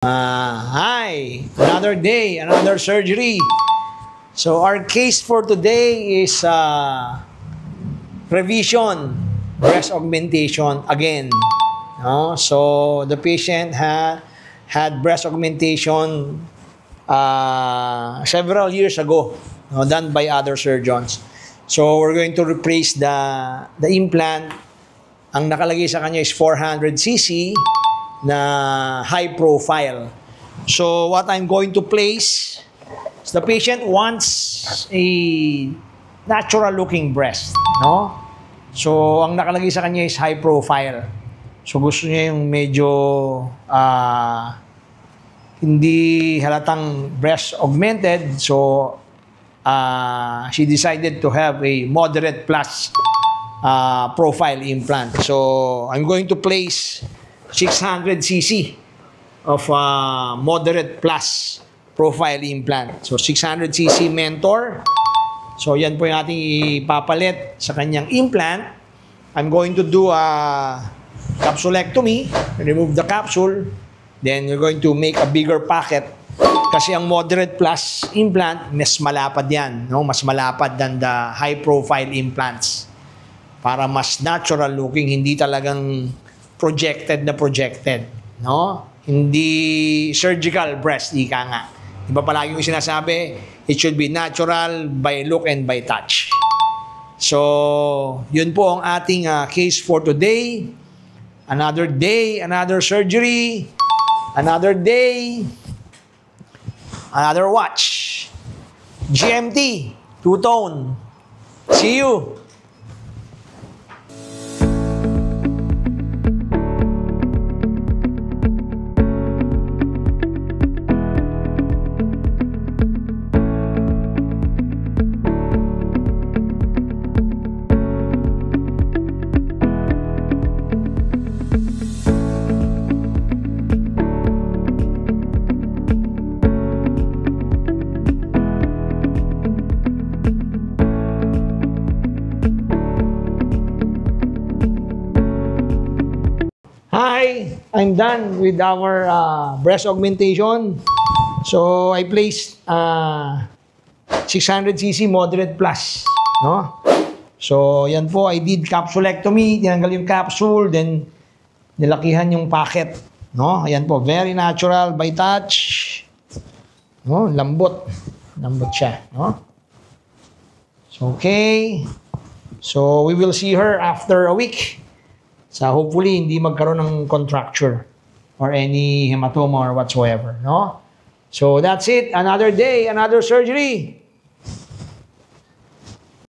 Hi! Another day, another surgery. So our case for today is revision, breast augmentation again. No? So the patient had breast augmentation several years ago, no, done by other surgeons. So we're going to replace the implant. Ang nakalagay sa kanya is 400cc na high profile. So what I'm going to place is the patient wants a natural looking breast, no? So ang nakalagay sa kanya is high profile. So gusto niya yung medyo hindi halatang breast augmented. So she decided to have a moderate plus profile implant. So I'm going to place 600cc of moderate plus profile implant. So 600cc Mentor. So yan po yung ating ipapalit sa kanyang implant. I'm going to do a capsulectomy. Remove the capsule. Then you're going to make a bigger packet. Kasi ang moderate plus implant, mas malapad yan. No? Mas malapad than the high profile implants. Para mas natural looking, hindi talagang projected, no? Hindi surgical breast, ika nga. Diba palagi yung sinasabi, it should be natural by look and by touch. So, yun po ang ating case for today. Another day, another surgery, another day, another watch. GMT, two-tone. See you! Hi, I'm done with our breast augmentation. So I placed 600cc moderate plus, no? So yan po, I did capsulectomy, tinanggal yung capsule, then nilakihan yung packet, no? Ayan po, very natural by touch. No, lambot. Lambot siya, no? So okay. So we will see her after a week. So hopefully hindi magkaroon ng contracture or any hematoma or whatsoever, no? So that's it. Another day, another surgery.